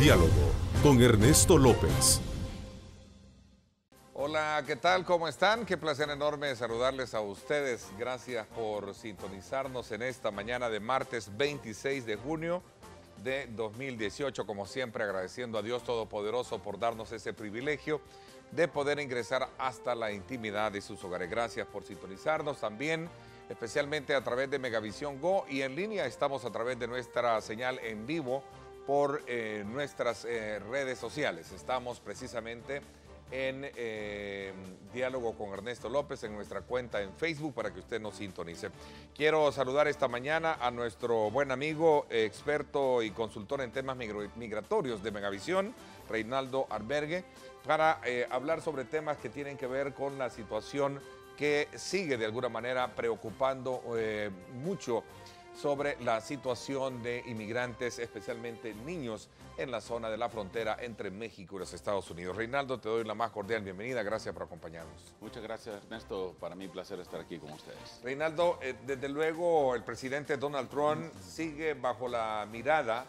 Diálogo con Ernesto López. Hola, ¿qué tal? ¿Cómo están? Qué placer enorme saludarles a ustedes. Gracias por sintonizarnos en esta mañana de martes 26 de junio de 2018. Como siempre, agradeciendo a Dios Todopoderoso por darnos ese privilegio de poder ingresar hasta la intimidad de sus hogares. Gracias por sintonizarnos también, especialmente a través de Megavisión Go, y en línea estamos a través de nuestra señal en vivo por nuestras redes sociales. Estamos precisamente en Diálogo con Ernesto López en nuestra cuenta en Facebook para que usted nos sintonice. Quiero saludar esta mañana a nuestro buen amigo, experto y consultor en temas migratorios de Megavisión, Reinaldo Albergue, para hablar sobre temas que tienen que ver con la situación que sigue de alguna manera preocupando mucho sobre la situación de inmigrantes, especialmente niños, en la zona de la frontera entre México y los Estados Unidos. Reinaldo, te doy la más cordial bienvenida. Gracias por acompañarnos. Muchas gracias, Ernesto. Para mí, placer estar aquí con ustedes. Reinaldo, desde luego el presidente Donald Trump sigue bajo la mirada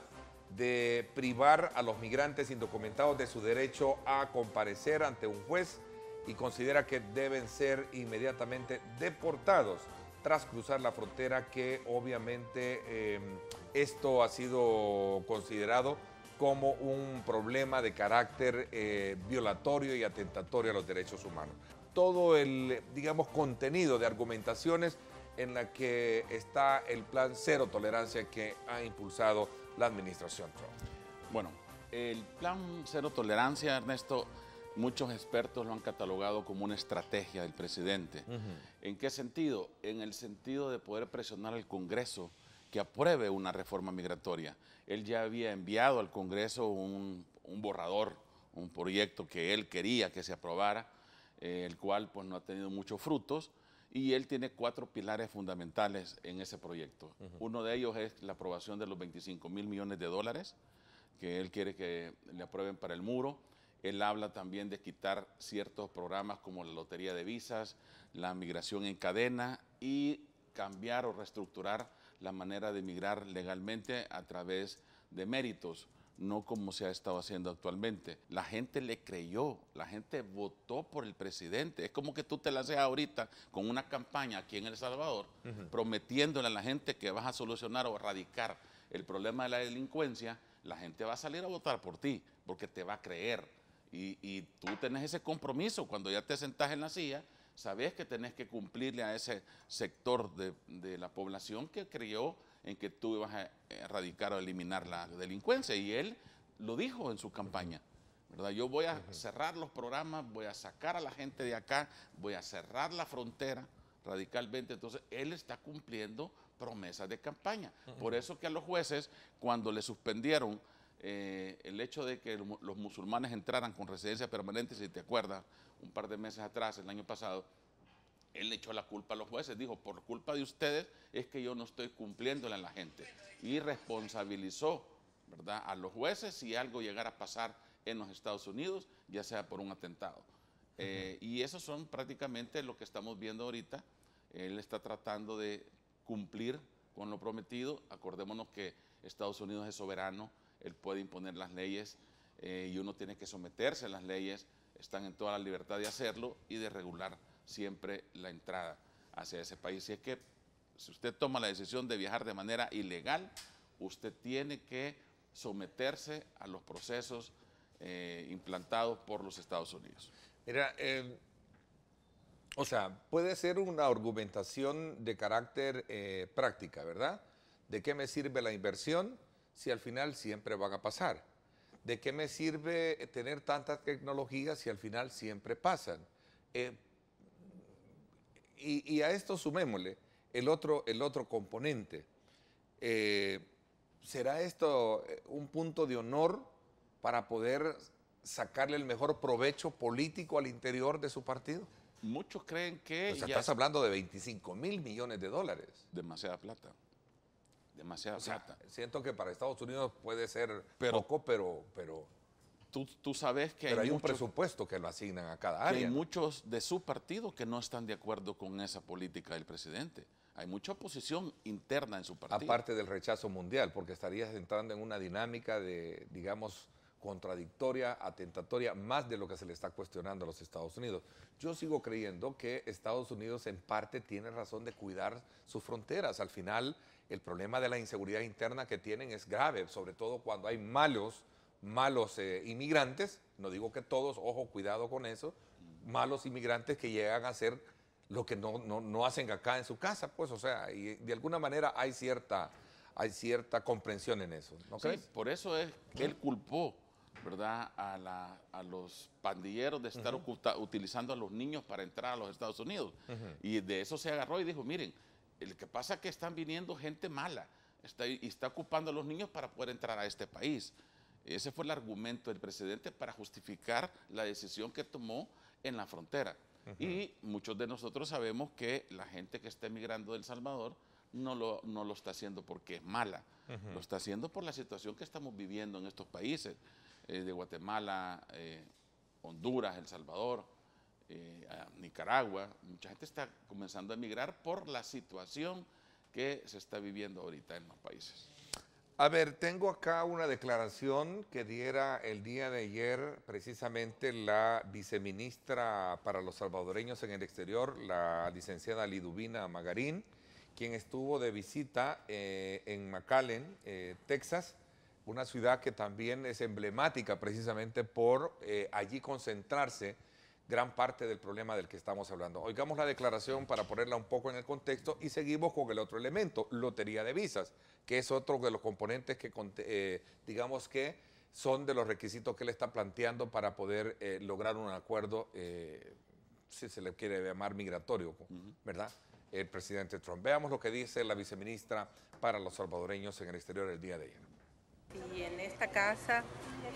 de privar a los migrantes indocumentados de su derecho a comparecer ante un juez y considera que deben ser inmediatamente deportados tras cruzar la frontera, que obviamente esto ha sido considerado como un problema de carácter violatorio y atentatorio a los derechos humanos. Todo el, digamos, contenido de argumentaciones en la que está el plan cero tolerancia que ha impulsado la administración Trump. Bueno, el plan cero tolerancia, Ernesto, muchos expertos lo han catalogado como una estrategia del presidente. ¿En qué sentido? En el sentido de poder presionar al Congreso que apruebe una reforma migratoria. Él ya había enviado al Congreso un borrador, un proyecto que él quería que se aprobara, el cual pues no ha tenido muchos frutos, y él tiene 4 pilares fundamentales en ese proyecto. Uno de ellos es la aprobación de los 25,000 millones de dólares que él quiere que le aprueben para el muro. Él habla también de quitar ciertos programas como la lotería de visas, la migración en cadena y cambiar o reestructurar la manera de migrar legalmente a través de méritos, no como se ha estado haciendo actualmente. La gente le creyó, la gente votó por el presidente. Es como que tú te la haces ahorita con una campaña aquí en El Salvador, prometiéndole a la gente que vas a solucionar o erradicar el problema de la delincuencia. La gente va a salir a votar por ti porque te va a creer. Y tú tenés ese compromiso cuando ya te sentás en la silla, sabés que tenés que cumplirle a ese sector de la población que creyó en que tú ibas a erradicar o eliminar la delincuencia. Y él lo dijo en su campaña, ¿verdad? Yo voy a cerrar los programas, voy a sacar a la gente de acá, voy a cerrar la frontera radicalmente. Entonces, él está cumpliendo promesas de campaña. Por eso que a los jueces, cuando le suspendieron el hecho de que los musulmanes entraran con residencia permanente, si te acuerdas, un par de meses atrás, el año pasado, él le echó la culpa a los jueces, dijo, por culpa de ustedes es que yo no estoy cumpliéndole a la gente, y responsabilizó, ¿verdad?, a los jueces si algo llegara a pasar en los Estados Unidos, ya sea por un atentado. Y eso son prácticamente lo que estamos viendo ahorita. Él está tratando de cumplir con lo prometido. Acordémonos que Estados Unidos es soberano, él puede imponer las leyes y uno tiene que someterse a las leyes, están en toda la libertad de hacerlo y de regular siempre la entrada hacia ese país. Y es que si usted toma la decisión de viajar de manera ilegal, usted tiene que someterse a los procesos implantados por los Estados Unidos. Mira, o sea, puede ser una argumentación de carácter práctica, ¿verdad? ¿De qué me sirve la inversión si al final siempre van a pasar? ¿De qué me sirve tener tantas tecnologías si al final siempre pasan? Y a esto sumémosle el otro componente. ¿Será esto un punto de honor para poder sacarle el mejor provecho político al interior de su partido? Muchos creen que... O sea, estás hablando de 25,000 millones de dólares. Demasiada plata. Demasiada plata. Siento que para Estados Unidos puede ser poco, pero tú sabes que hay un presupuesto que lo asignan a cada área. Hay muchos de su partido que no están de acuerdo con esa política del presidente. Hay mucha oposición interna en su partido. Aparte del rechazo mundial, porque estarías entrando en una dinámica de, digamos, contradictoria, atentatoria, más de lo que se le está cuestionando a los Estados Unidos. Yo sigo creyendo que Estados Unidos en parte tiene razón de cuidar sus fronteras. Al final, el problema de la inseguridad interna que tienen es grave, sobre todo cuando hay malos inmigrantes, no digo que todos, ojo, cuidado con eso, malos inmigrantes que llegan a hacer lo que no hacen acá en su casa, pues, o sea, y de alguna manera hay cierta comprensión en eso, ¿no crees? Sí, por eso es que él culpó, ¿verdad?, a los pandilleros de estar utilizando a los niños para entrar a los Estados Unidos. Y de eso se agarró y dijo, miren, el que pasa es que están viniendo gente mala y está ocupando a los niños para poder entrar a este país. Ese fue el argumento del presidente para justificar la decisión que tomó en la frontera. Y muchos de nosotros sabemos que la gente que está emigrando de El Salvador no lo está haciendo porque es mala, lo está haciendo por la situación que estamos viviendo en estos países, de Guatemala, Honduras, El Salvador, Nicaragua. Mucha gente está comenzando a emigrar por la situación que se está viviendo ahorita en los países. A ver, tengo acá una declaración que diera el día de ayer precisamente la viceministra para los salvadoreños en el exterior, la licenciada Liduvina Magarín, quien estuvo de visita en McAllen, Texas, una ciudad que también es emblemática precisamente por allí concentrarse gran parte del problema del que estamos hablando. Oigamos la declaración para ponerla un poco en el contexto y seguimos con el otro elemento, lotería de visas, que es otro de los componentes que, digamos que son de los requisitos que él está planteando para poder lograr un acuerdo, si se le quiere llamar migratorio, ¿verdad?, el presidente Trump. Veamos lo que dice la viceministra para los salvadoreños en el exterior el día de ayer. Y en esta casa,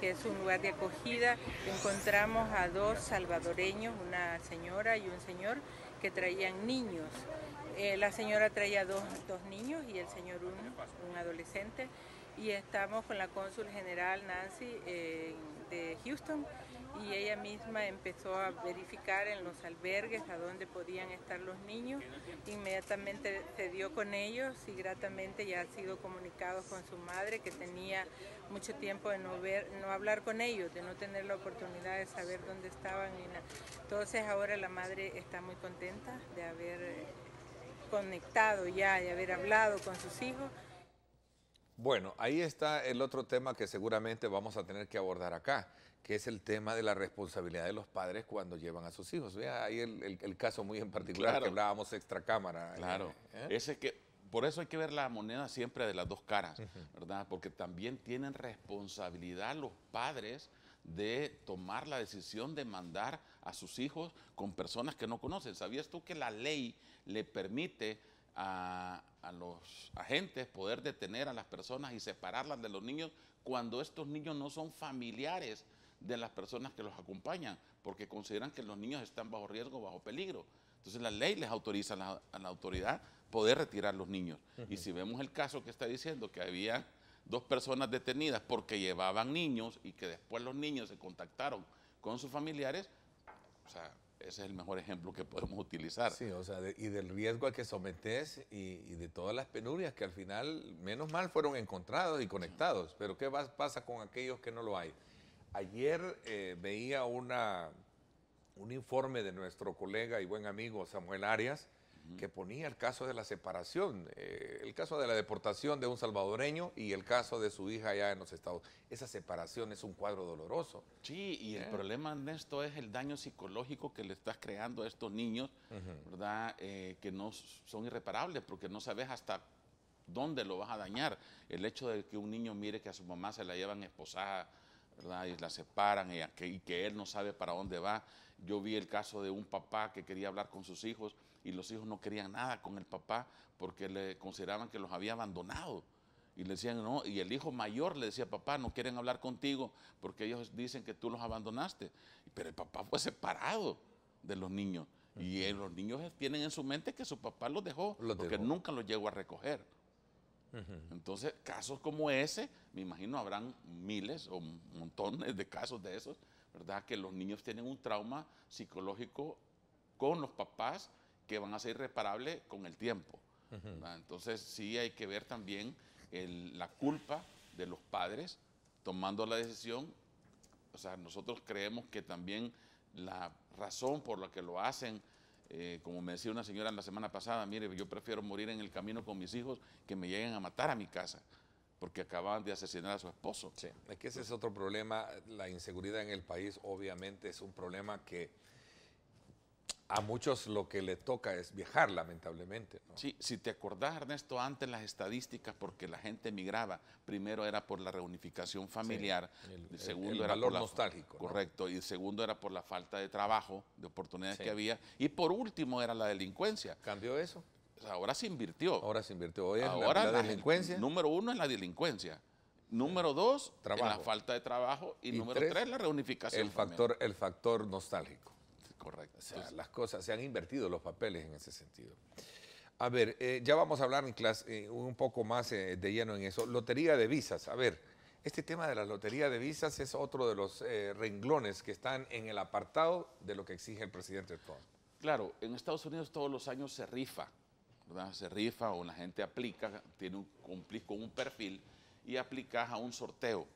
que es un lugar de acogida, encontramos a dos salvadoreños, una señora y un señor, que traían niños. La señora traía dos niños y el señor un adolescente. Y estamos con la cónsul general Nancy de Houston, y ella misma empezó a verificar en los albergues a dónde podían estar los niños. Inmediatamente se dio con ellos y gratamente ya ha sido comunicado con su madre, que tenía mucho tiempo de no hablar con ellos, de no tener la oportunidad de saber dónde estaban. Entonces ahora la madre está muy contenta de haber conectado ya, de haber hablado con sus hijos. Bueno, ahí está el otro tema que seguramente vamos a tener que abordar acá, que es el tema de la responsabilidad de los padres cuando llevan a sus hijos. Vea, ahí el caso muy en particular, claro, que hablábamos extracámara. Claro, por eso hay que ver la moneda siempre de las dos caras, ¿verdad? Porque también tienen responsabilidad los padres de tomar la decisión de mandar a sus hijos con personas que no conocen. ¿Sabías tú que la ley le permite a los agentes poder detener a las personas y separarlas de los niños cuando estos niños no son familiares de las personas que los acompañan, porque consideran que los niños están bajo riesgo, bajo peligro? Entonces la ley les autoriza a la autoridad poder retirar los niños. Y si vemos el caso que está diciendo que había dos personas detenidas porque llevaban niños y que después los niños se contactaron con sus familiares, o sea, ese es el mejor ejemplo que podemos utilizar. Sí, o sea, y del riesgo al que sometes y de todas las penurias que al final, menos mal, fueron encontrados y conectados. Pero ¿qué pasa con aquellos que no lo hay? Ayer veía un informe de nuestro colega y buen amigo Samuel Arias, que ponía el caso de la separación, el caso de la deportación de un salvadoreño y el caso de su hija allá en los Estados Unidos. Esa separación es un cuadro doloroso. Sí, y el problema, Ernesto, es el daño psicológico que le estás creando a estos niños, ¿verdad? Que no son irreparables, porque no sabes hasta dónde lo vas a dañar. El hecho de que un niño mire que a su mamá se la llevan esposada, ¿verdad?, y la separan y que él no sabe para dónde va. Yo vi el caso de un papá que quería hablar con sus hijos y los hijos no querían nada con el papá porque le consideraban que los había abandonado. Y le decían, no, y el hijo mayor le decía, papá, no quieren hablar contigo porque ellos dicen que tú los abandonaste. Pero el papá fue separado de los niños. Y los niños tienen en su mente que su papá los dejó porque nunca los llegó a recoger. Entonces, casos como ese, me imagino habrán miles o montones de casos de esos, ¿verdad? Que los niños tienen un trauma psicológico con los papás que van a ser irreparables con el tiempo. Entonces, sí hay que ver también la culpa de los padres tomando la decisión O sea, nosotros creemos que también la razón por la que lo hacen, como me decía una señora la semana pasada, mire, yo prefiero morir en el camino con mis hijos que me lleguen a matar a mi casa, porque acababan de asesinar a su esposo. Sí, es que ese es otro problema. La inseguridad en el país obviamente es un problema que a muchos lo que le toca es viajar, lamentablemente, ¿no? Sí, si te acordás, Ernesto, antes las estadísticas, porque la gente emigraba, primero era por la reunificación familiar, sí, segundo el era valor por la, nostálgico, ¿no? correcto, y segundo era por la falta de trabajo, de oportunidades Sí. que había, y por último era la delincuencia. ¿Cambió eso? O sea, ahora se invirtió. Ahora se invirtió. Hoy es Ahora la delincuencia. Número uno es la delincuencia. Número dos, Trabajo. la falta de trabajo. Y número tres, tres, la reunificación. el factor nostálgico. Correcto. O sea, las cosas, se han invertido los papeles en ese sentido. A ver, ya vamos a hablar en clase, un poco más de lleno en eso. Lotería de visas. A ver, este tema de la lotería de visas es otro de los renglones que están en el apartado de lo que exige el presidente Trump. Claro, en Estados Unidos todos los años se rifa, ¿verdad? Se rifa o la gente aplica, cumplís con un perfil y aplicas a un sorteo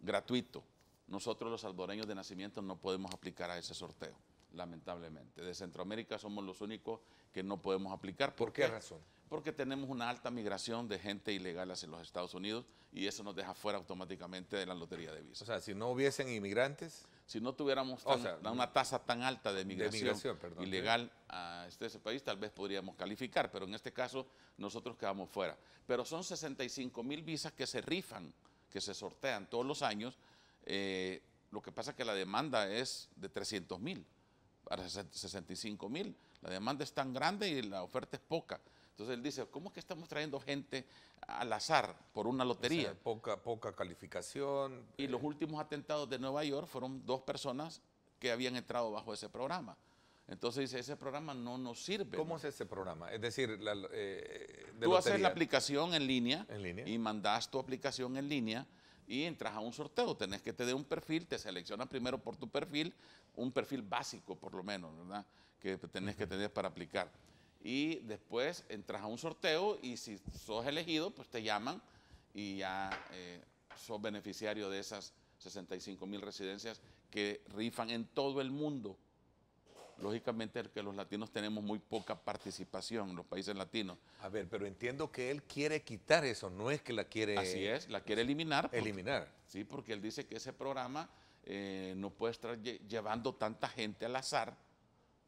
gratuito. Nosotros los salvadoreños de nacimiento no podemos aplicar a ese sorteo, lamentablemente. De Centroamérica somos los únicos que no podemos aplicar. ¿Por qué razón? Porque tenemos una alta migración de gente ilegal hacia los Estados Unidos y eso nos deja fuera automáticamente de la lotería de visas. O sea, si no hubiesen inmigrantes, Si no tuviéramos una tasa tan alta de migración, ilegal a ese país, tal vez podríamos calificar, pero en este caso nosotros quedamos fuera. Pero son 65,000 visas que se rifan, que se sortean todos los años. Lo que pasa es que la demanda es de 300,000 para 65,000. La demanda es tan grande y la oferta es poca. Entonces él dice, ¿cómo es que estamos trayendo gente al azar por una lotería? o sea, poca calificación. Y los últimos atentados de Nueva York fueron 2 personas que habían entrado bajo ese programa. Entonces dice, ese programa no nos sirve. ¿Cómo es ese programa? Es decir, tú haces la aplicación en línea línea y mandas tu aplicación en línea y entras a un sorteo. Tenés que tener un perfil, te seleccionan primero por tu perfil, un perfil básico por lo menos, ¿verdad? Que tenés que tener para aplicar. Y después entras a un sorteo y si sos elegido, pues te llaman y ya sos beneficiario de esas 65,000 residencias que rifan en todo el mundo. Lógicamente que los latinos tenemos muy poca participación en los países latinos. A ver, pero entiendo que él quiere quitar eso, no es que la quiere... Así es, la quiere eliminar. Eliminar. Sí, porque él dice que ese programa no puede estar llevando tanta gente al azar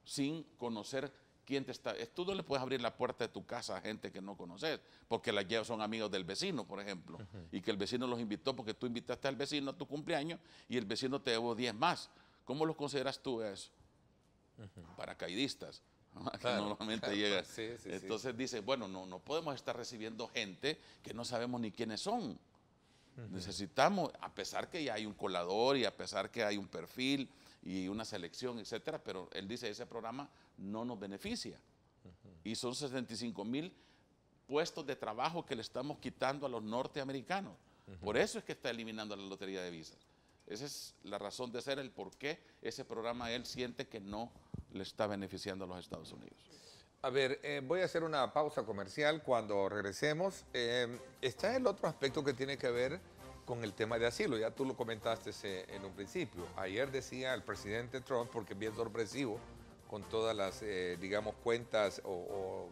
sin conocer quién te está. Tú no le puedes abrir la puerta de tu casa a gente que no conoces, porque son amigos del vecino, por ejemplo, y que el vecino los invitó porque tú invitaste al vecino a tu cumpleaños y el vecino te llevó 10 más. ¿Cómo los consideras tú eso? Paracaidistas. Que normalmente llegan. Sí, Entonces dice, bueno, no podemos estar recibiendo gente que no sabemos ni quiénes son. Necesitamos, a pesar que ya hay un colador y a pesar que hay un perfil y una selección, etcétera, pero él dice, ese programa no nos beneficia. Y son 65,000 puestos de trabajo que le estamos quitando a los norteamericanos. Por eso es que está eliminando la lotería de visas. Esa es la razón de ser, el por qué ese programa él siente que no le está beneficiando a los Estados Unidos. A ver, voy a hacer una pausa comercial. Cuando regresemos, está el otro aspecto que tiene que ver con el tema de asilo. Ya tú lo comentaste en un principio. Ayer decía el presidente Trump, porque es bien sorpresivo, con todas las, digamos, cuentas o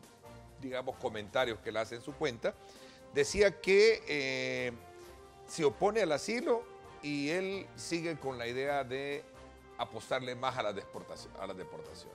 digamos, comentarios que él hace en su cuenta, decía que se opone al asilo y él sigue con la idea de apostarle más a la deportación.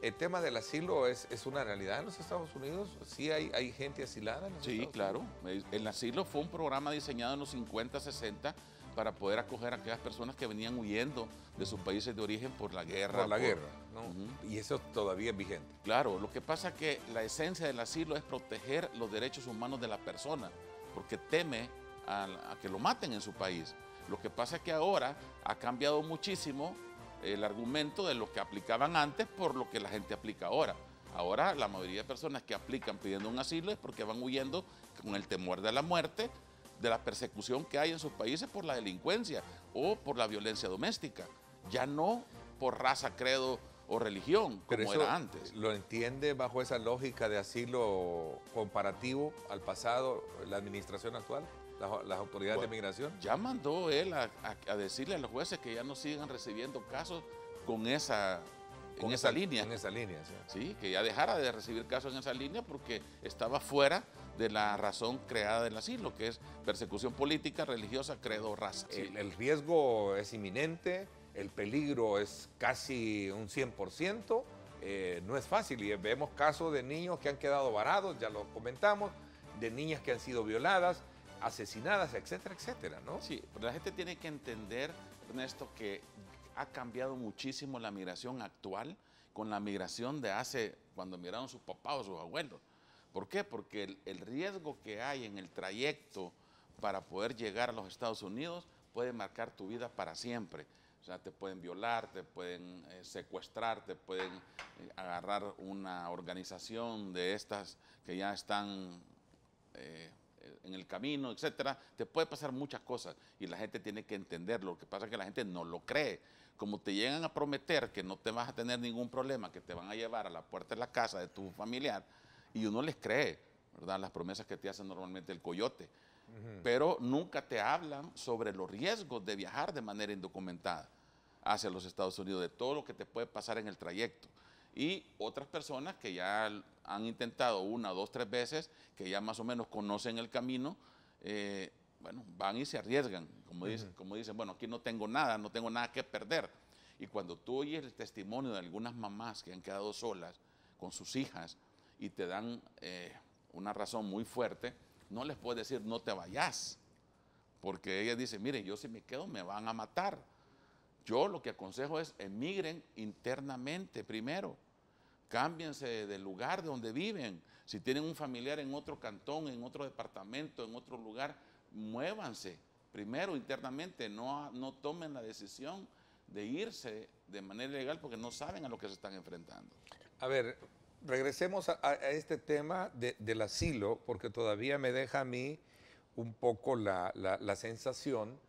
El tema del asilo es una realidad en los Estados Unidos. Sí hay gente asilada en los Estados claro. Unidos. El asilo fue un programa diseñado en los 50, 60 para poder acoger a aquellas personas que venían huyendo de sus países de origen por la guerra. Por la guerra, ¿no? Y eso todavía es vigente. Claro, lo que pasa es que la esencia del asilo es proteger los derechos humanos de la persona, porque teme a que lo maten en su país. Lo que pasa es que ahora ha cambiado muchísimo el argumento de lo que aplicaban antes por lo que la gente aplica ahora. Ahora la mayoría de personas que aplican pidiendo un asilo es porque van huyendo con el temor de la muerte, de la persecución que hay en sus países por la delincuencia o por la violencia doméstica. Ya no por raza, credo o religión, Pero como eso era antes. ¿lo entiende bajo esa lógica de asilo comparativo al pasado, la administración actual, las autoridades de migración? Ya mandó él a decirle a los jueces que ya no sigan recibiendo casos con esa línea. En esa línea, sí. Sí, que ya dejara de recibir casos en esa línea porque estaba fuera de la razón creada del asilo, que es persecución política, religiosa, credo, raza. Sí. El riesgo es inminente, el peligro es casi un 100%, no es fácil y vemos casos de niños que han quedado varados, ya lo comentamos, de niñas que han sido violadas, asesinadas, etcétera, etcétera, ¿no? Sí, pero la gente tiene que entender, Ernesto, que ha cambiado muchísimo la migración actual con la migración de hace, cuando migraron sus papás o sus abuelos. ¿Por qué? Porque el riesgo que hay en el trayecto para poder llegar a los Estados Unidos puede marcar tu vida para siempre. O sea, te pueden violar, te pueden secuestrar, te pueden agarrar una organización de estas que ya están en el camino, etcétera. Te puede pasar muchas cosas y la gente tiene que entenderlo. Lo que pasa es que la gente no lo cree. Como te llegan a prometer que no te vas a tener ningún problema, que te van a llevar a la puerta de la casa de tu familiar, y uno les cree, ¿verdad? Las promesas que te hacen normalmente el coyote. Pero nunca te hablan sobre los riesgos de viajar de manera indocumentada hacia los Estados Unidos, de todo lo que te puede pasar en el trayecto. Y otras personas que ya han intentado 1, 2, 3 veces, que ya más o menos conocen el camino, bueno, van y se arriesgan, como dicen, bueno, aquí no tengo nada que perder. Y cuando tú oyes el testimonio de algunas mamás que han quedado solas con sus hijas y te dan una razón muy fuerte, no les puedes decir no te vayas, porque ellas dicen, mire, yo si me quedo me van a matar. Yo lo que aconsejo es emigren internamente primero, cámbiense del lugar de donde viven. Si tienen un familiar en otro cantón, en otro departamento, en otro lugar, muévanse primero internamente, no tomen la decisión de irse de manera ilegal porque no saben a lo que se están enfrentando. A ver, regresemos a este tema del asilo, porque todavía me deja a mí un poco la sensación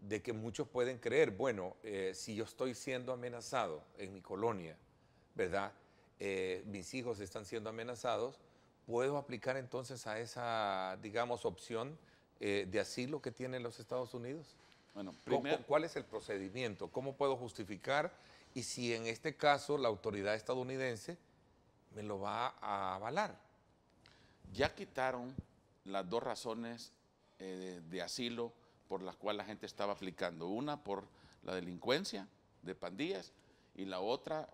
de que muchos pueden creer, bueno, si yo estoy siendo amenazado en mi colonia, ¿verdad? Mis hijos están siendo amenazados, ¿puedo aplicar entonces a esa, digamos, opción de asilo que tienen los Estados Unidos? Bueno, ¿Cuál es el procedimiento? ¿Cómo puedo justificar? Y si en este caso la autoridad estadounidense me lo va a avalar. Ya quitaron las 2 razones de asilo por las cuales la gente estaba aplicando. Una por la delincuencia de pandillas y la otra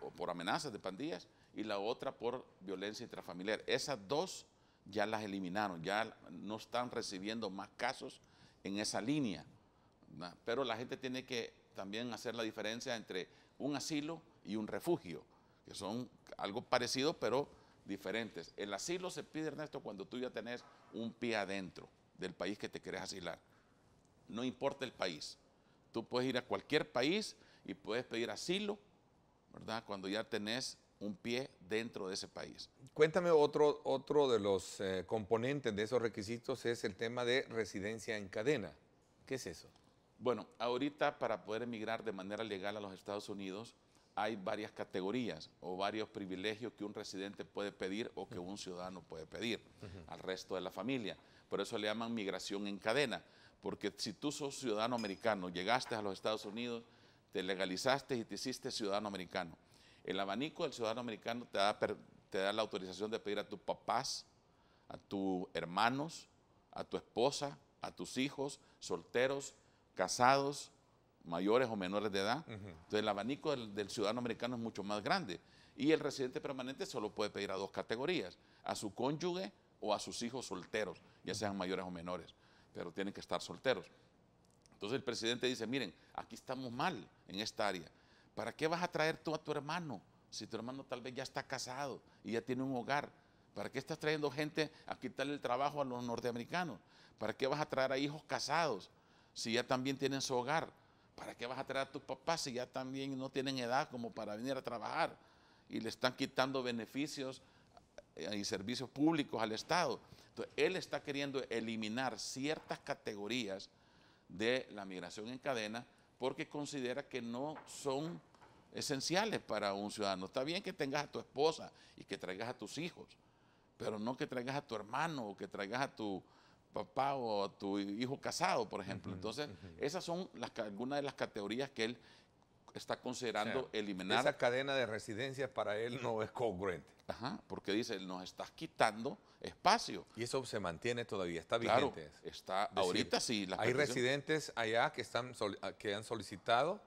o por amenazas de pandillas y la otra por violencia intrafamiliar. Esas 2 ya las eliminaron, ya no están recibiendo más casos en esa línea, ¿verdad? Pero la gente tiene que también hacer la diferencia entre un asilo y un refugio, que son algo parecido pero diferentes. El asilo se pide, Ernesto, cuando tú ya tenés un pie adentro del país que te querés asilar. No importa el país. Tú puedes ir a cualquier país y puedes pedir asilo, ¿verdad? Cuando ya tenés un pie dentro de ese país. Cuéntame otro de los componentes de esos requisitos es el tema de residencia en cadena. ¿Qué es eso? Bueno, ahorita para poder emigrar de manera legal a los Estados Unidos hay varias categorías o varios privilegios que un residente puede pedir o que un ciudadano puede pedir al resto de la familia. Por eso le llaman migración en cadena, porque si tú sos ciudadano americano, llegaste a los Estados Unidos, te legalizaste y te hiciste ciudadano americano. El abanico del ciudadano americano te da la autorización de pedir a tus papás, a tus hermanos, a tu esposa, a tus hijos, solteros, casados, mayores o menores de edad. Entonces el abanico del ciudadano americano es mucho más grande. Y el residente permanente solo puede pedir a 2 categorías, a su cónyuge o a sus hijos solteros, ya sean mayores o menores, pero tienen que estar solteros. Entonces el presidente dice, miren, aquí estamos mal en esta área. ¿Para qué vas a traer tú a tu hermano? Si tu hermano tal vez ya está casado y ya tiene un hogar. ¿Para qué estás trayendo gente a quitarle el trabajo a los norteamericanos? ¿Para qué vas a traer a hijos casados si ya también tienen su hogar? ¿Para qué vas a traer a tus papás si ya también no tienen edad como para venir a trabajar? Y le están quitando beneficios y servicios públicos al Estado. Entonces, él está queriendo eliminar ciertas categorías de la migración en cadena porque considera que no son esenciales para un ciudadano. Está bien que tengas a tu esposa y que traigas a tus hijos, pero no que traigas a tu hermano o que traigas a tu papá o a tu hijo casado, por ejemplo. Entonces, esas son algunas de las categorías que él está considerando eliminar. Esa cadena de residencias para él no es congruente. Ajá, porque dice, nos estás quitando espacio. Y eso se mantiene todavía, está Claro, vigente. está, Es decir, ahorita sí. hay residentes allá que han solicitado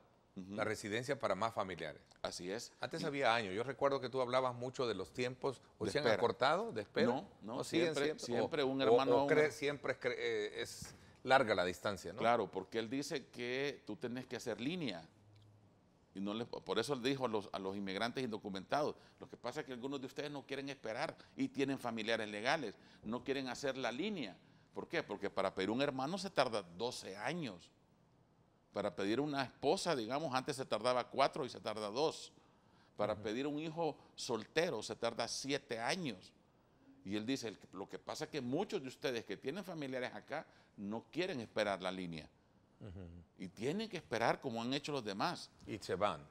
la residencia para más familiares. Así es. Antes había años. Yo recuerdo que tú hablabas mucho de los tiempos. ¿Hoy De se han espera. acortado de espera? No, ¿O siguen siempre un hermano... siempre es larga la distancia, ¿no? Claro, porque él dice que tú tenés que hacer línea. Y no por eso él dijo a los inmigrantes indocumentados, lo que pasa es que algunos de ustedes no quieren esperar y tienen familiares legales, no quieren hacer la línea. ¿Por qué? Porque para pedir un hermano se tarda 12 años. Para pedir una esposa, digamos, antes se tardaba 4 y se tarda 2. Para pedir un hijo soltero se tarda 7 años. Y él dice, lo que pasa es que muchos de ustedes que tienen familiares acá no quieren esperar la línea. Y tienen que esperar como han hecho los demás. Y se van.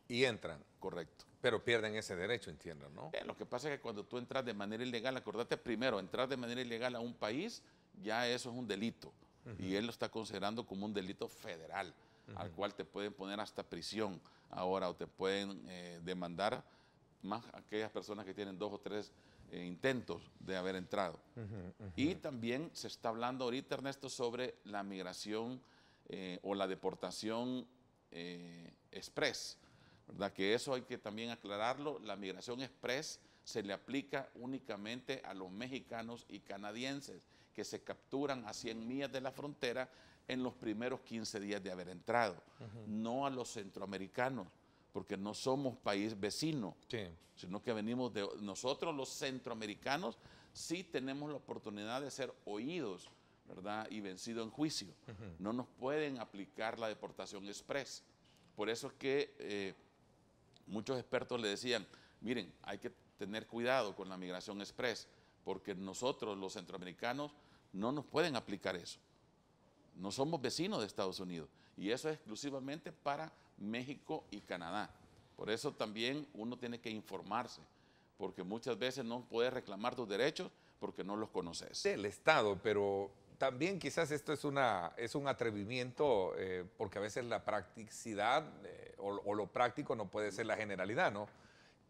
Y entran. Correcto. Pero pierden ese derecho, entiendo, ¿no? Lo que pasa es que cuando tú entras de manera ilegal, acordate primero, entrar de manera ilegal a un país, ya eso es un delito. Y él lo está considerando como un delito federal, al cual te pueden poner hasta prisión ahora o te pueden demandar más aquellas personas que tienen 2 o 3 intentos de haber entrado. Y también se está hablando ahorita, Ernesto, sobre la migración o la deportación express, ¿verdad? Que eso hay que también aclararlo. La migración express se le aplica únicamente a los mexicanos y canadienses que se capturan a 100 millas de la frontera en los primeros 15 días de haber entrado, no a los centroamericanos, porque no somos país vecino, sino que venimos de nosotros los centroamericanos, sí tenemos la oportunidad de ser oídos, ¿verdad? Y vencidos en juicio. No nos pueden aplicar la deportación express. Por eso es que muchos expertos le decían, miren, hay que tener cuidado con la migración express, porque nosotros los centroamericanos no nos pueden aplicar eso. No somos vecinos de Estados Unidos y eso es exclusivamente para México y Canadá. Por eso también uno tiene que informarse, porque muchas veces no puedes reclamar tus derechos porque no los conoces. Del Estado, pero también quizás esto es un atrevimiento, porque a veces la practicidad o lo práctico no puede ser la generalidad, ¿no?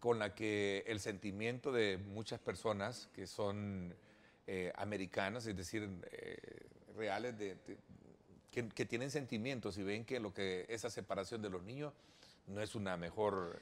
Con la que el sentimiento de muchas personas que son americanas, es decir, reales, que tienen sentimientos y ven que esa separación de los niños no es el mejor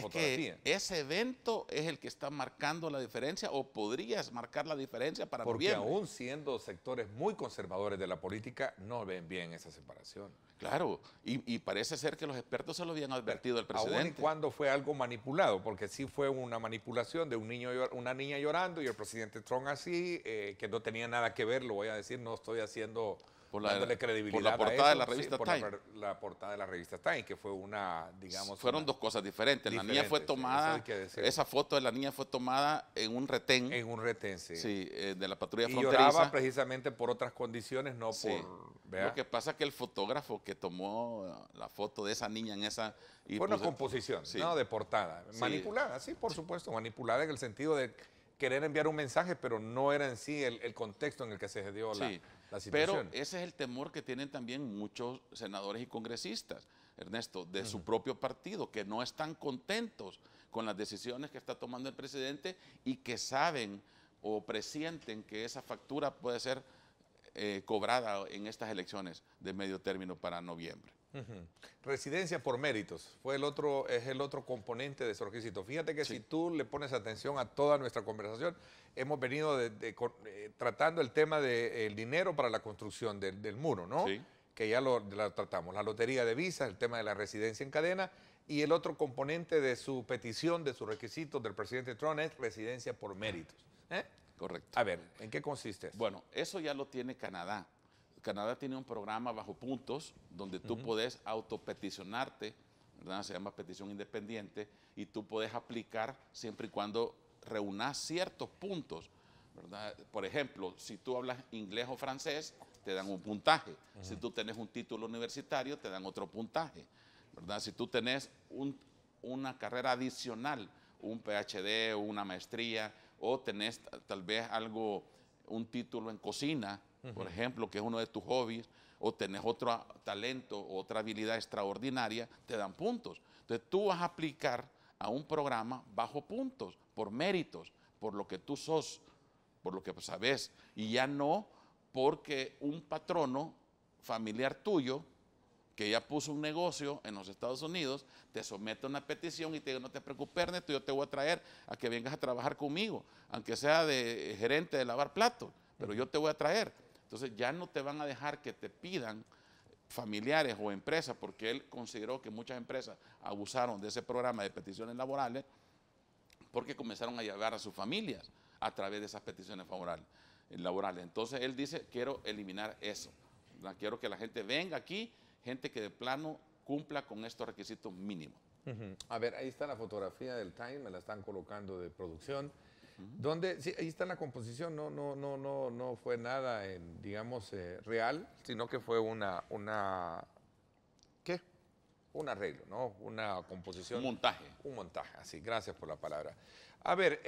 fotografía. Que ese evento es el que está marcando la diferencia o podrías marcar la diferencia para porque noviembre. aún siendo sectores muy conservadores de la política, no ven bien esa separación. Claro, y parece ser que los expertos se lo habían advertido al presidente. Aún y cuando fue algo manipulado, porque sí fue una manipulación de una niña llorando y el presidente Trump así, que no tenía nada que ver, lo voy a decir, no estoy haciendo... dándole credibilidad por la portada a eso, de la revista Time. La portada de la revista Time, que fue digamos... Fueron dos cosas diferentes. La niña fue tomada, esa foto de la niña fue tomada en un retén. En un retén, sí. Sí, de la patrulla y fronteriza. lloraba precisamente por otras condiciones, no sí. por... ¿vea? Lo que pasa es que el fotógrafo que tomó la foto de esa niña en esa... Fue una composición, sí. ¿no? De portada. Sí. Manipulada, sí, por supuesto. Manipulada en el sentido de querer enviar un mensaje, pero no era en sí el contexto en el que se dio la situación. Pero ese es el temor que tienen también muchos senadores y congresistas, Ernesto, de su propio partido, que no están contentos con las decisiones que está tomando el presidente y que saben o presienten que esa factura puede ser cobrada en estas elecciones de medio término para noviembre. Residencia por méritos es el otro componente de ese requisito. Fíjate que si tú le pones atención a toda nuestra conversación, hemos venido tratando el tema del dinero para la construcción del muro, ¿no? Sí. Que ya lo tratamos. La lotería de visas, el tema de la residencia en cadena y el otro componente de su petición, de sus requisitos del presidente Trump es residencia por méritos. Correcto. A ver, ¿en qué consiste eso? Bueno, eso ya lo tiene Canadá. Canadá tiene un programa bajo puntos donde tú puedes autopeticionarte, ¿verdad? Se llama petición independiente, y tú puedes aplicar siempre y cuando reúnas ciertos puntos, ¿verdad? Por ejemplo, si tú hablas inglés o francés, te dan un puntaje. Si tú tienes un título universitario, te dan otro puntaje, ¿verdad? Si tú tenés una carrera adicional, un PhD o una maestría, o tenés tal vez un título en cocina, por ejemplo, que es uno de tus hobbies, o tenés otro talento, otra habilidad extraordinaria, te dan puntos. Entonces tú vas a aplicar a un programa bajo puntos, por méritos, por lo que tú sos, por lo que sabes, y ya no porque un patrono familiar tuyo que ya puso un negocio en los Estados Unidos, te somete a una petición y te dice, no te preocupes, Ernesto, yo te voy a traer a que vengas a trabajar conmigo, aunque sea de gerente de lavar platos, pero yo te voy a traer. Entonces ya no te van a dejar que te pidan familiares o empresas, porque él consideró que muchas empresas abusaron de ese programa de peticiones laborales, porque comenzaron a llevar a sus familias a través de esas peticiones laborales. Entonces él dice, quiero eliminar eso, ¿verdad? Quiero que la gente venga aquí, gente que de plano cumpla con estos requisitos mínimos. A ver, ahí está la fotografía del Time, me la están colocando de producción. Donde, sí, ahí está la composición, no fue nada, digamos, real, sino que fue ¿qué? Un arreglo, ¿no? Una composición. Un montaje. Un montaje, así, gracias por la palabra. A ver,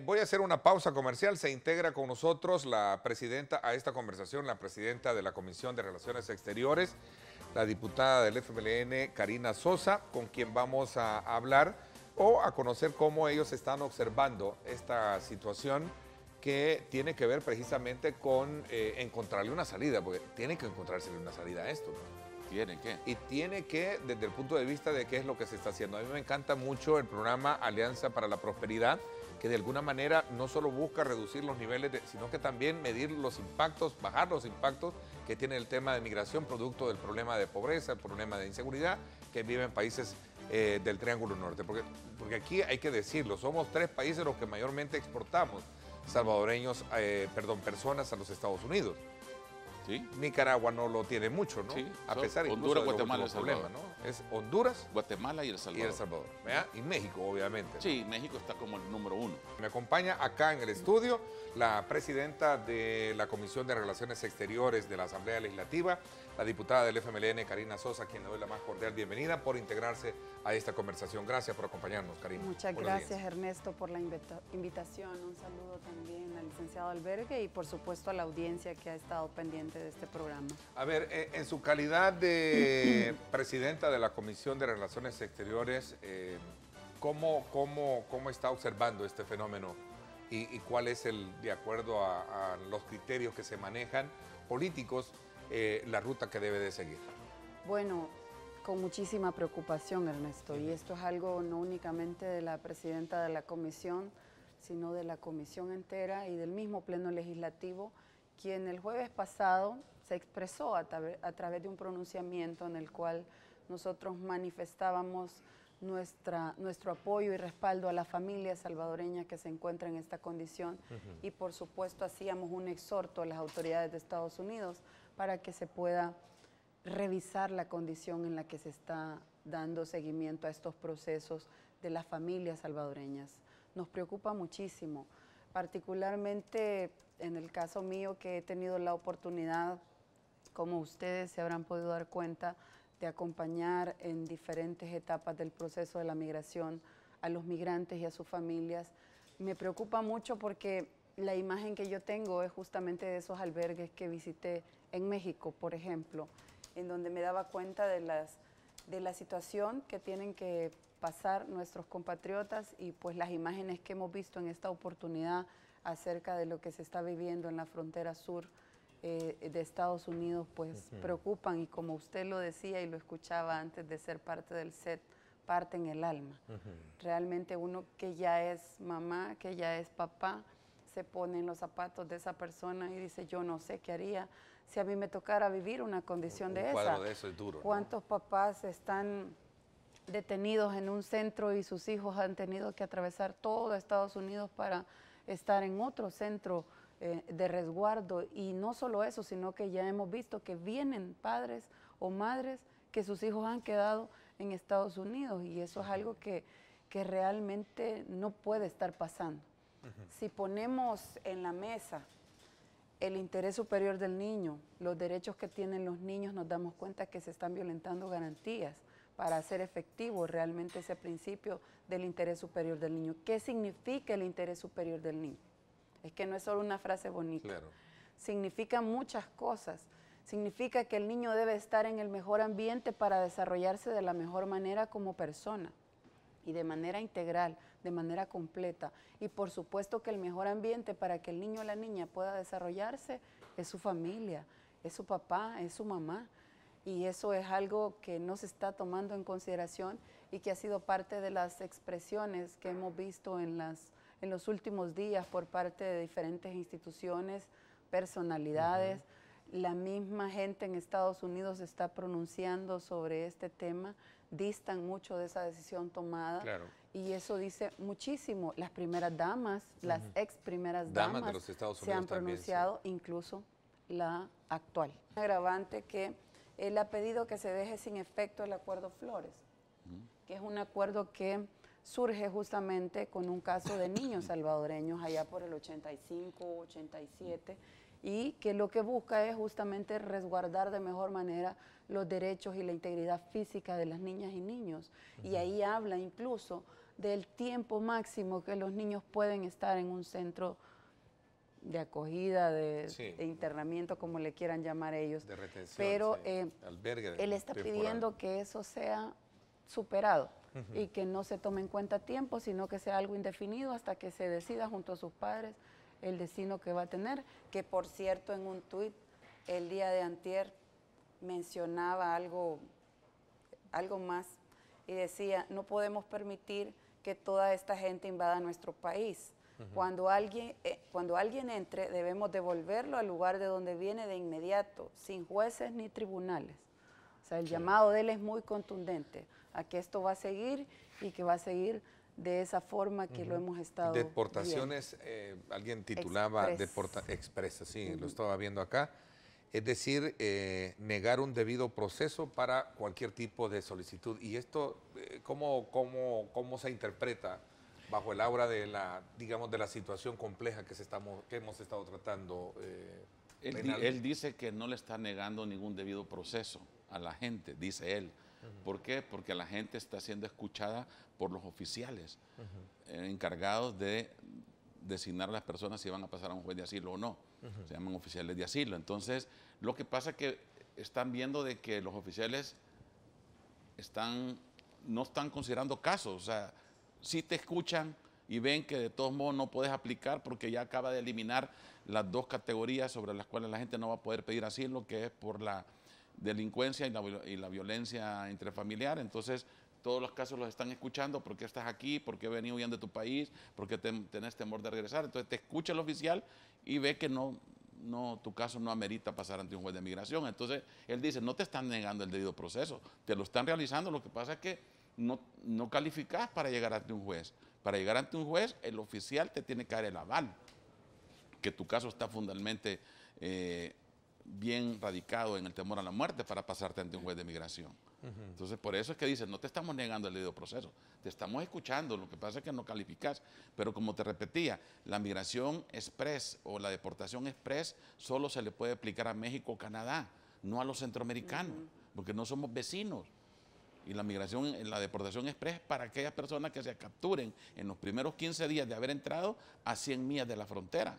voy a hacer una pausa comercial. Se integra con nosotros la presidenta a esta conversación, la presidenta de la Comisión de Relaciones Exteriores, la diputada del FMLN, Karina Sosa, con quien vamos a hablar o a conocer cómo ellos están observando esta situación que tiene que ver precisamente con encontrarle una salida, porque tiene que encontrársele una salida a esto, ¿no? ¿Tiene que? Y tiene que, desde el punto de vista de qué es lo que se está haciendo. A mí me encanta mucho el programa Alianza para la Prosperidad, que de alguna manera no solo busca reducir los niveles, sino que también medir los impactos, bajar los impactos que tiene el tema de migración, producto del problema de pobreza, el problema de inseguridad que viven países del Triángulo Norte. Porque aquí hay que decirlo, somos 3 países los que mayormente exportamos personas a los Estados Unidos. ¿Sí? Nicaragua no lo tiene mucho, ¿no? Sí, a pesar incluso Honduras, de los Guatemala, últimos problemas, ¿no? Es Honduras, Guatemala y El Salvador. y El Salvador, ¿verdad? Y México, obviamente, ¿no? Sí, México está como el número 1. Me acompaña acá en el estudio la presidenta de la Comisión de Relaciones Exteriores de la Asamblea Legislativa, la diputada del FMLN, Karina Sosa, a quien le doy la más cordial bienvenida por integrarse a esta conversación. Gracias por acompañarnos, Karina. Muchas Buenos gracias, días. Ernesto, por la invitación. Un saludo también al licenciado Albergue y, por supuesto, a la audiencia que ha estado pendiente de este programa. A ver, en su calidad de presidenta de la Comisión de Relaciones Exteriores, ¿cómo está observando este fenómeno y cuál es de acuerdo a los criterios que se manejan políticos, la ruta que debe de seguir? Bueno, con muchísima preocupación, Ernesto, y esto es algo no únicamente de la presidenta de la comisión, sino de la comisión entera y del mismo Pleno Legislativo, quien el jueves pasado se expresó a través de un pronunciamiento en el cual nosotros manifestábamos nuestro apoyo y respaldo a la familia salvadoreña que se encuentra en esta condición y por supuesto hacíamos un exhorto a las autoridades de Estados Unidos para que se pueda revisar la condición en la que se está dando seguimiento a estos procesos de las familias salvadoreñas. Nos preocupa muchísimo, particularmente en el caso mío que he tenido la oportunidad, como ustedes se habrán podido dar cuenta, de acompañar en diferentes etapas del proceso de la migración a los migrantes y a sus familias. Me preocupa mucho porque la imagen que yo tengo es justamente de esos albergues que visité en México, por ejemplo, en donde me daba cuenta de la situación que tienen que pasar nuestros compatriotas y pues las imágenes que hemos visto en esta oportunidad acerca de lo que se está viviendo en la frontera sur de Estados Unidos, pues preocupan y como usted lo decía y lo escuchaba antes de ser parte del set, parten el alma. Realmente uno que ya es mamá, que ya es papá, se pone en los zapatos de esa persona y dice, yo no sé qué haría si a mí me tocara vivir una condición de esa. Un cuadro de eso es duro, ¿no? ¿Cuántos papás están detenidos en un centro y sus hijos han tenido que atravesar todo Estados Unidos para estar en otro centro de resguardo? Y no solo eso, sino que ya hemos visto que vienen padres o madres que sus hijos han quedado en Estados Unidos y eso es algo que realmente no puede estar pasando. Si ponemos en la mesa el interés superior del niño, los derechos que tienen los niños, nos damos cuenta que se están violentando garantías, para hacer efectivo realmente ese principio del interés superior del niño. ¿Qué significa el interés superior del niño? Es que no es solo una frase bonita. Claro. Significa muchas cosas. Significa que el niño debe estar en el mejor ambiente para desarrollarse de la mejor manera como persona y de manera integral, de manera completa. Y por supuesto que el mejor ambiente para que el niño o la niña pueda desarrollarse es su familia, es su papá, es su mamá. Y eso es algo que no se está tomando en consideración y que ha sido parte de las expresiones que hemos visto en los últimos días por parte de diferentes instituciones, personalidades. La misma gente en Estados Unidos está pronunciando sobre este tema, distan mucho de esa decisión tomada. Claro. Y eso dice muchísimo. Las primeras damas, las ex primeras damas de los Estados se Unidos han también, pronunciado, incluso la actual. Un agravante que él ha pedido que se deje sin efecto el acuerdo Flores, que es un acuerdo que surge justamente con un caso de niños salvadoreños allá por el 85, 87, y que lo que busca es justamente resguardar de mejor manera los derechos y la integridad física de las niñas y niños. Y ahí habla incluso del tiempo máximo que los niños pueden estar en un centro de acogida, de internamiento, como le quieran llamar ellos. De retención, pero albergue él está temporal. pidiendo que eso sea superado y que no se tome en cuenta tiempo, sino que sea algo indefinido hasta que se decida junto a sus padres el destino que va a tener, que por cierto en un tuit el día de antier mencionaba algo más y decía, no podemos permitir que toda esta gente invada nuestro país. Cuando alguien entre, debemos devolverlo al lugar de donde viene de inmediato, sin jueces ni tribunales. O sea, el llamado de él es muy contundente a que esto va a seguir y que va a seguir de esa forma que lo hemos estado Deportaciones, alguien titulaba expresa, sí, lo estaba viendo acá. Es decir, negar un debido proceso para cualquier tipo de solicitud. ¿Y esto cómo se interpreta bajo el aura de la situación compleja que hemos estado tratando? Él dice que no le está negando ningún debido proceso a la gente, dice él. ¿Por qué? Porque la gente está siendo escuchada por los oficiales encargados de designar a las personas si van a pasar a un juez de asilo o no. Se llaman oficiales de asilo. Entonces, lo que pasa es que están viendo de que los oficiales no están considerando casos. O sea, sí te escuchan y ven que de todos modos no puedes aplicar porque ya acaba de eliminar las dos categorías sobre las cuales la gente no va a poder pedir asilo, que es por la delincuencia y la violencia intrafamiliar. Entonces, todos los casos los están escuchando. ¿Por qué estás aquí? ¿Por qué venís huyendo de tu país? ¿Por qué tenés temor de regresar? Entonces, te escucha el oficial y ve que tu caso no amerita pasar ante un juez de migración. Entonces, él dice, no te están negando el debido proceso, te lo están realizando. Lo que pasa es que no calificás para llegar ante un juez. Para llegar ante un juez, el oficial te tiene que dar el aval, que tu caso está fundamentalmente bien radicado en el temor a la muerte para pasarte ante un juez de migración. Entonces, por eso es que dicen, no te estamos negando el debido proceso, te estamos escuchando, lo que pasa es que no calificás. Pero como te repetía, la migración express o la deportación express solo se le puede aplicar a México o Canadá, no a los centroamericanos, porque no somos vecinos. Y la deportación express es para aquellas personas que se capturen en los primeros 15 días de haber entrado a 100 millas de la frontera.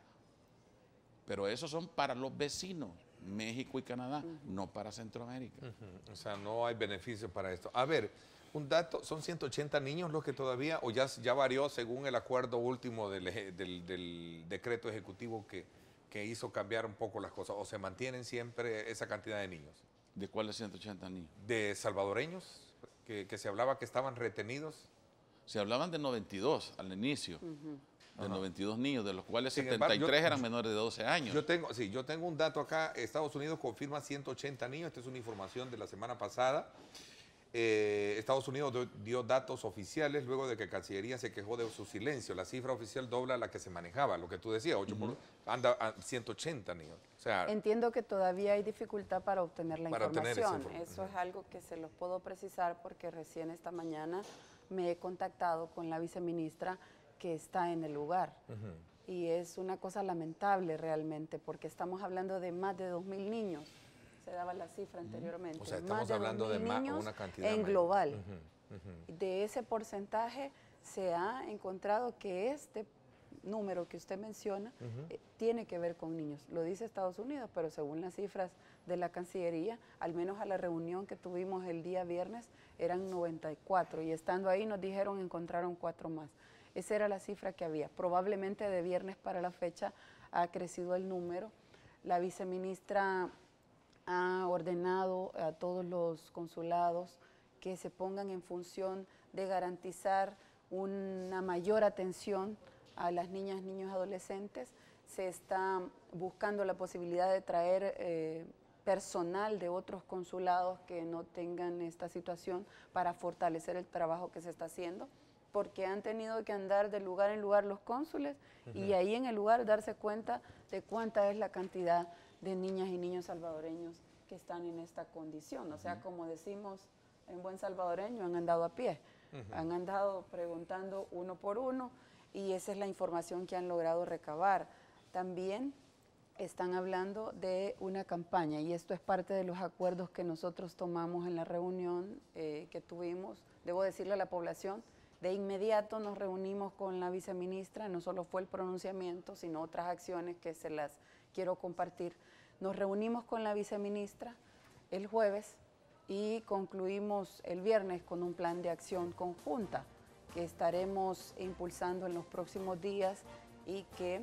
Pero esos son para los vecinos, México y Canadá, no para Centroamérica. O sea, no hay beneficio para esto. A ver, un dato, ¿son 180 niños los que todavía, o ya varió según el acuerdo último del decreto ejecutivo que hizo cambiar un poco las cosas, o se mantienen siempre esa cantidad de niños? ¿De cuáles 180 niños? ¿De salvadoreños que se hablaba que estaban retenidos? Se hablaban de 92 al inicio. De 92 niños, de los cuales Sin 73 embargo, eran menores de 12 años. Yo tengo un dato acá. Estados Unidos confirma 180 niños. Esta es una información de la semana pasada. Estados Unidos dio datos oficiales luego de que Cancillería se quejó de su silencio. La cifra oficial dobla la que se manejaba, lo que tú decías, 180 niños. O sea, entiendo que todavía hay dificultad para obtener la información. Información. Eso es algo que se los puedo precisar porque recién esta mañana me he contactado con la viceministra que está en el lugar. Y es una cosa lamentable realmente porque estamos hablando de más de 2.000 niños se daba la cifra anteriormente. O sea, estamos más de hablando de 2.000 niños una cantidad en mayor. global. De ese porcentaje se ha encontrado que este número que usted menciona tiene que ver con niños. Lo dice Estados Unidos, pero según las cifras de la Cancillería, al menos a la reunión que tuvimos el día viernes, eran 94 y estando ahí nos dijeron encontraron 4 más. Esa era la cifra que había. Probablemente de viernes para la fecha ha crecido el número. La viceministra ha ordenado a todos los consulados que se pongan en función de garantizar una mayor atención a las niñas, niños, adolescentes. Se está buscando la posibilidad de traer personal de otros consulados que no tengan esta situación para fortalecer el trabajo que se está haciendo, porque han tenido que andar de lugar en lugar los cónsules y ahí en el lugar darse cuenta de cuánta es la cantidad de niñas y niños salvadoreños que están en esta condición. O sea, como decimos en buen salvadoreño, han andado a pie, han andado preguntando uno por uno y esa es la información que han logrado recabar. También están hablando de una campaña y esto es parte de los acuerdos que nosotros tomamos en la reunión que tuvimos. Debo decirle a la población, de inmediato nos reunimos con la viceministra, no solo fue el pronunciamiento, sino otras acciones que se las quiero compartir. Nos reunimos con la viceministra el jueves y concluimos el viernes con un plan de acción conjunta que estaremos impulsando en los próximos días y que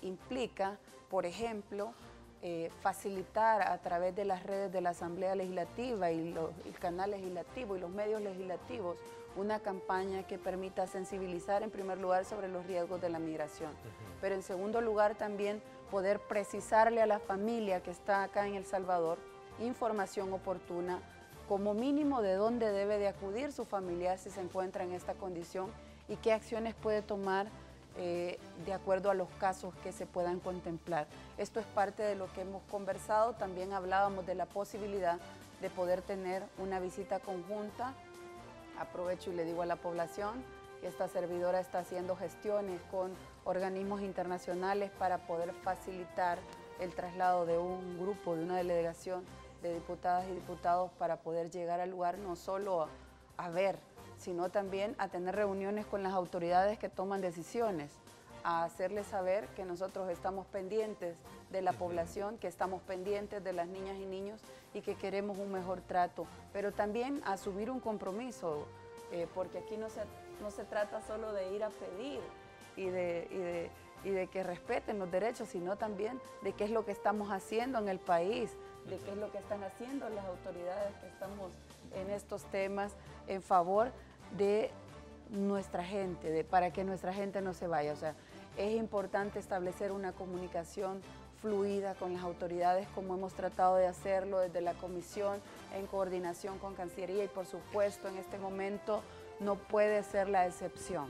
implica, por ejemplo, facilitar a través de las redes de la Asamblea Legislativa y el canal legislativo y los medios legislativos una campaña que permita sensibilizar en primer lugar sobre los riesgos de la migración, pero en segundo lugar también poder precisarle a la familia que está acá en El Salvador información oportuna, como mínimo de dónde debe de acudir su familiar si se encuentra en esta condición y qué acciones puede tomar de acuerdo a los casos que se puedan contemplar. Esto es parte de lo que hemos conversado. También hablábamos de la posibilidad de poder tener una visita conjunta. Aprovecho y le digo a la población que esta servidora está haciendo gestiones con organismos internacionales para poder facilitar el traslado de un grupo, de una delegación de diputadas y diputados para poder llegar al lugar no solo a ver, sino también a tener reuniones con las autoridades que toman decisiones, a hacerles saber que nosotros estamos pendientes de la población, que estamos pendientes de las niñas y niños y que queremos un mejor trato, pero también a asumir un compromiso, porque aquí no se trata solo de ir a pedir y de que respeten los derechos, sino también de qué es lo que estamos haciendo en el país, de qué es lo que están haciendo las autoridades que estamos en estos temas en favor de nuestra gente, para que nuestra gente no se vaya. O sea, es importante establecer una comunicación fluida con las autoridades como hemos tratado de hacerlo desde la comisión en coordinación con Cancillería y por supuesto en este momento no puede ser la excepción.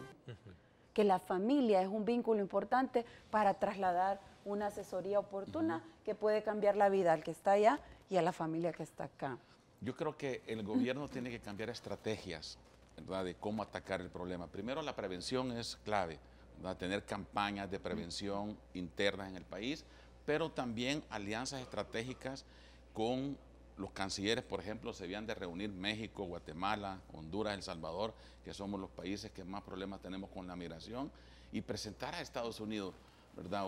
Que la familia es un vínculo importante para trasladar una asesoría oportuna que puede cambiar la vida al que está allá y a la familia que está acá. Yo creo que el gobierno tiene que cambiar estrategias, ¿verdad?, de cómo atacar el problema. Primero, la prevención es clave, ¿verdad?, tener campañas de prevención internas en el país, pero también alianzas estratégicas con los cancilleres. Por ejemplo, se habían de reunir México, Guatemala, Honduras, El Salvador, que somos los países que más problemas tenemos con la migración, y presentar a Estados Unidos, ¿verdad?,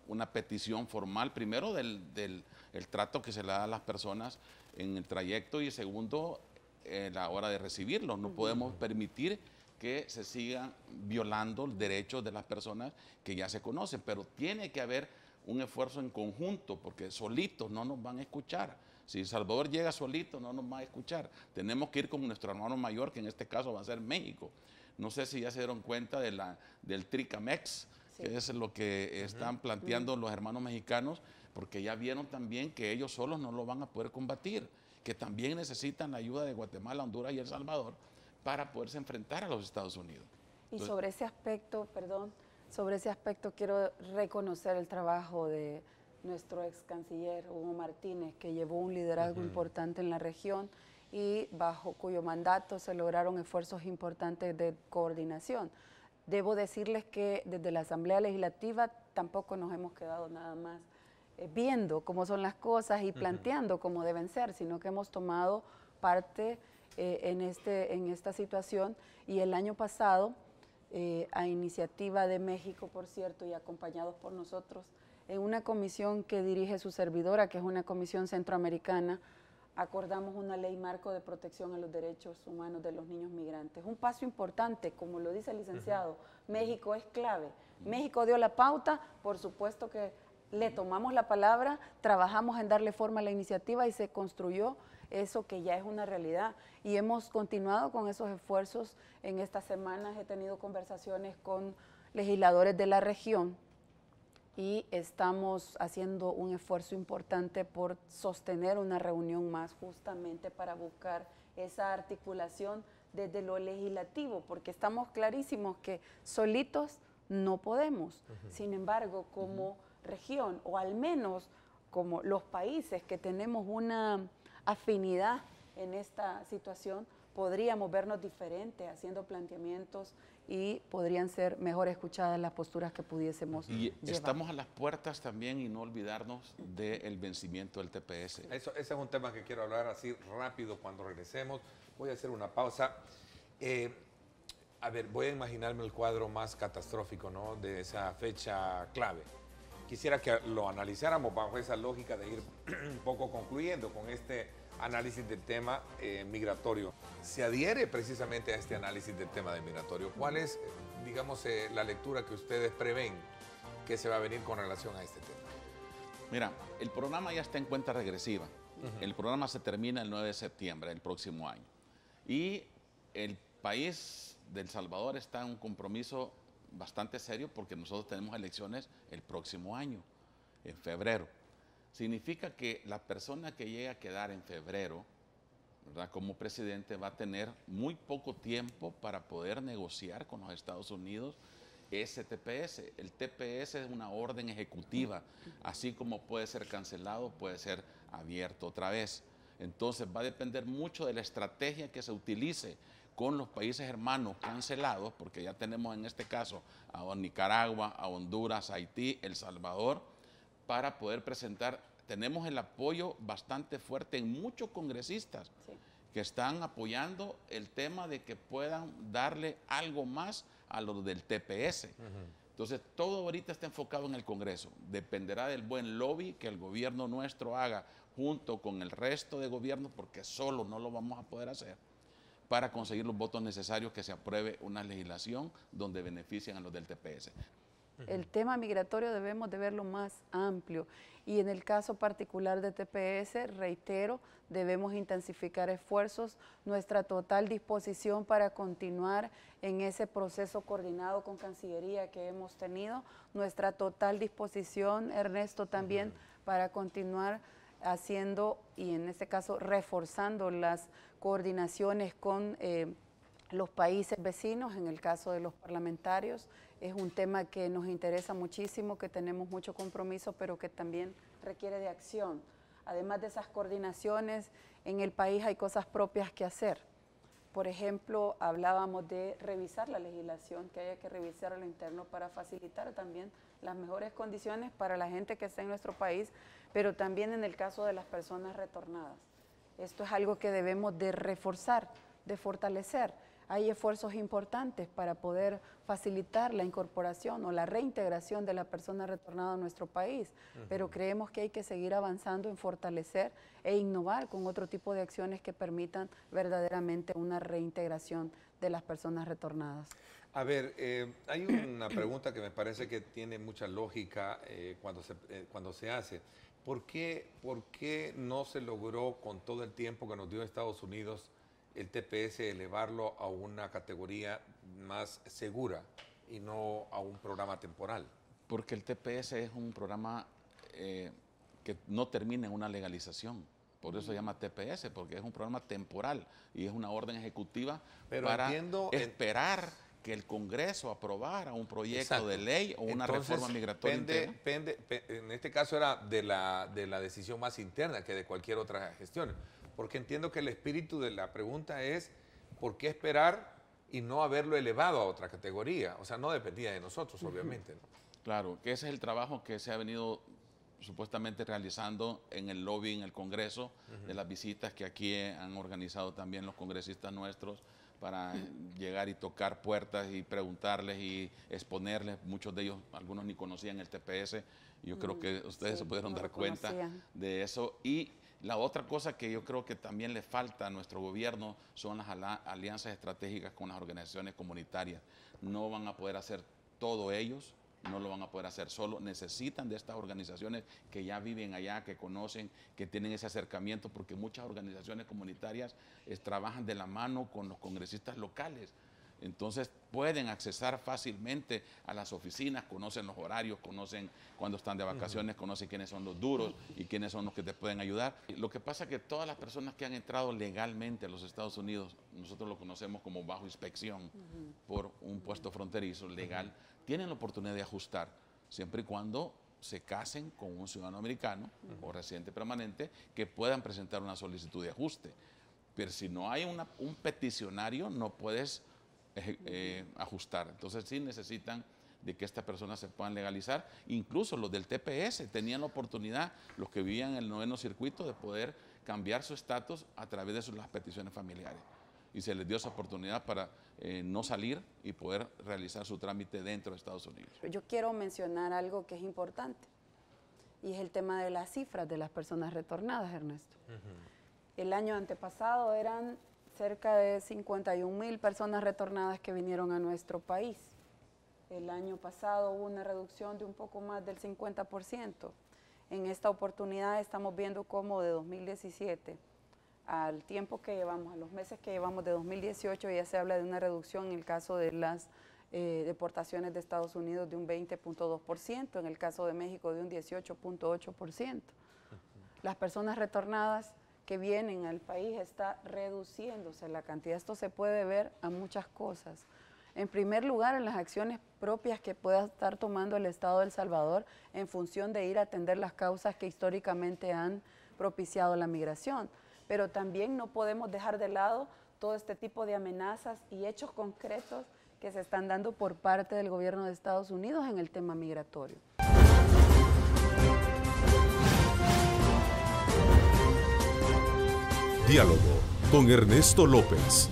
una petición formal, primero del trato que se le da a las personas en el trayecto y segundo, la hora de recibirlos. No podemos permitir que se sigan violando los derechos de las personas que ya se conocen, pero tiene que haber un esfuerzo en conjunto, porque solitos no nos van a escuchar. Si El Salvador llega solito, no nos va a escuchar. Tenemos que ir con nuestro hermano mayor, que en este caso va a ser México. No sé si ya se dieron cuenta del Tricamex, sí, que es lo que están planteando los hermanos mexicanos, porque ya vieron también que ellos solos no lo van a poder combatir, que también necesitan la ayuda de Guatemala, Honduras y El Salvador para poderse enfrentar a los Estados Unidos. Entonces, sobre ese aspecto, sobre ese aspecto quiero reconocer el trabajo de nuestro ex canciller Hugo Martínez, que llevó un liderazgo importante en la región y bajo cuyo mandato se lograron esfuerzos importantes de coordinación. Debo decirles que desde la Asamblea Legislativa tampoco nos hemos quedado nada más viendo cómo son las cosas y planteando cómo deben ser, sino que hemos tomado parte en esta situación. Y el año pasado, a iniciativa de México, por cierto, y acompañados por nosotros, en una comisión que dirige su servidora, que es una comisión centroamericana, acordamos una ley marco de protección a los derechos humanos de los niños migrantes. Un paso importante, como lo dice el licenciado, México es clave. México dio la pauta, por supuesto que le tomamos la palabra, trabajamos en darle forma a la iniciativa y se construyó eso que ya es una realidad. Y hemos continuado con esos esfuerzos. En estas semanas he tenido conversaciones con legisladores de la región y estamos haciendo un esfuerzo importante por sostener una reunión más justamente para buscar esa articulación desde lo legislativo, porque estamos clarísimos que solitos no podemos. Sin embargo, como región, o al menos como los países que tenemos una afinidad en esta situación, podríamos vernos diferentes haciendo planteamientos y podrían ser mejor escuchadas las posturas que pudiésemos Y llevar. estamos a las puertas también y no olvidarnos del vencimiento del TPS. Ese es un tema que quiero hablar así rápido cuando regresemos. Voy a hacer una pausa. A ver, voy a imaginarme el cuadro más catastrófico, ¿no?, de esa fecha clave. Quisiera que lo analizáramos bajo esa lógica de ir un poco concluyendo con este análisis del tema migratorio. Se adhiere precisamente a este análisis del tema del migratorio. ¿Cuál es, digamos, la lectura que ustedes prevén que se va a venir con relación a este tema? Mira, el programa ya está en cuenta regresiva. El programa se termina el 9 de septiembre del próximo año. Y el país de El Salvador está en un compromiso bastante serio porque nosotros tenemos elecciones el próximo año, en febrero. Significa que la persona que llegue a quedar en febrero, ¿verdad?, como presidente, va a tener muy poco tiempo para poder negociar con los Estados Unidos ese TPS. El TPS es una orden ejecutiva, así como puede ser cancelado, puede ser abierto otra vez. Entonces va a depender mucho de la estrategia que se utilice con los países hermanos cancelados, porque ya tenemos en este caso a Nicaragua, a Honduras, a Haití, El Salvador, para poder presentar. Tenemos el apoyo bastante fuerte en muchos congresistas que están apoyando el tema de que puedan darle algo más a los del TPS. Entonces, todo ahorita está enfocado en el Congreso. Dependerá del buen lobby que el gobierno nuestro haga junto con el resto de gobiernos, porque solo no lo vamos a poder hacer, para conseguir los votos necesarios que se apruebe una legislación donde beneficien a los del TPS. El tema migratorio debemos de verlo más amplio y en el caso particular de TPS, reitero, debemos intensificar esfuerzos, nuestra total disposición para continuar en ese proceso coordinado con Cancillería que hemos tenido, nuestra total disposición, Ernesto, también para continuar haciendo y en este caso reforzando las coordinaciones con los países vecinos, en el caso de los parlamentarios. Es un tema que nos interesa muchísimo, que tenemos mucho compromiso, pero que también requiere de acción. Además de esas coordinaciones, en el país hay cosas propias que hacer. Por ejemplo, hablábamos de revisar la legislación, que haya que revisar a lo interno para facilitar también las mejores condiciones para la gente que está en nuestro país, pero también en el caso de las personas retornadas. Esto es algo que debemos de reforzar, de fortalecer. Hay esfuerzos importantes para poder facilitar la incorporación o la reintegración de la persona retornada a nuestro país, pero creemos que hay que seguir avanzando en fortalecer e innovar con otro tipo de acciones que permitan verdaderamente una reintegración de las personas retornadas. A ver, hay una pregunta que me parece que tiene mucha lógica cuando se hace. ¿Por qué no se logró con todo el tiempo que nos dio Estados Unidos el TPS elevarlo a una categoría más segura y no a un programa temporal? Porque el TPS es un programa que no termina en una legalización. Por eso se llama TPS, porque es un programa temporal y es una orden ejecutiva. Pero para esperar que el Congreso aprobara un proyecto de ley o una reforma migratoria interna. En este caso era de la decisión más interna que de cualquier otra gestión. Porque entiendo que el espíritu de la pregunta es ¿por qué esperar y no haberlo elevado a otra categoría? O sea, no dependía de nosotros, obviamente, ¿no? Claro, que ese es el trabajo que se ha venido supuestamente realizando en el lobby, en el Congreso, de las visitas que aquí han organizado también los congresistas nuestros para llegar y tocar puertas y preguntarles y exponerles. Muchos de ellos, algunos ni conocían el TPS. Yo creo que ustedes se pudieron dar cuenta de eso. Y la otra cosa que yo creo que también le falta a nuestro gobierno son las alianzas estratégicas con las organizaciones comunitarias. No van a poder hacer todo ellos, no lo van a poder hacer solo. Necesitan de estas organizaciones que ya viven allá, que conocen, que tienen ese acercamiento, porque muchas organizaciones comunitarias trabajan de la mano con los congresistas locales. Entonces pueden accesar fácilmente a las oficinas, conocen los horarios, conocen cuando están de vacaciones, conocen quiénes son los duros y quiénes son los que te pueden ayudar. Lo que pasa es que todas las personas que han entrado legalmente a los Estados Unidos, nosotros lo conocemos como bajo inspección por un puesto fronterizo legal, tienen la oportunidad de ajustar, siempre y cuando se casen con un ciudadano americano o residente permanente que puedan presentar una solicitud de ajuste. Pero si no hay un peticionario, no puedes ajustar. Entonces sí necesitan de que estas personas se puedan legalizar. Incluso los del TPS tenían la oportunidad, los que vivían en el 9º circuito, de poder cambiar su estatus a través de las peticiones familiares. Y se les dio esa oportunidad para no salir y poder realizar su trámite dentro de Estados Unidos. Yo quiero mencionar algo que es importante, y es el tema de las cifras de las personas retornadas, Ernesto. El año antepasado eran cerca de 51,000 personas retornadas que vinieron a nuestro país. El año pasado hubo una reducción de un poco más del 50%. En esta oportunidad estamos viendo cómo de 2017 al tiempo que llevamos, a los meses que llevamos de 2018, ya se habla de una reducción en el caso de las deportaciones de Estados Unidos de un 20.2%, en el caso de México de un 18.8%. Las personas retornadas que vienen al país está reduciéndose la cantidad. Esto se puede ver a muchas cosas. En primer lugar, en las acciones propias que pueda estar tomando el Estado de El Salvador en función de ir a atender las causas que históricamente han propiciado la migración. Pero también no podemos dejar de lado todo este tipo de amenazas y hechos concretos que se están dando por parte del gobierno de Estados Unidos en el tema migratorio. Diálogo con Ernesto López.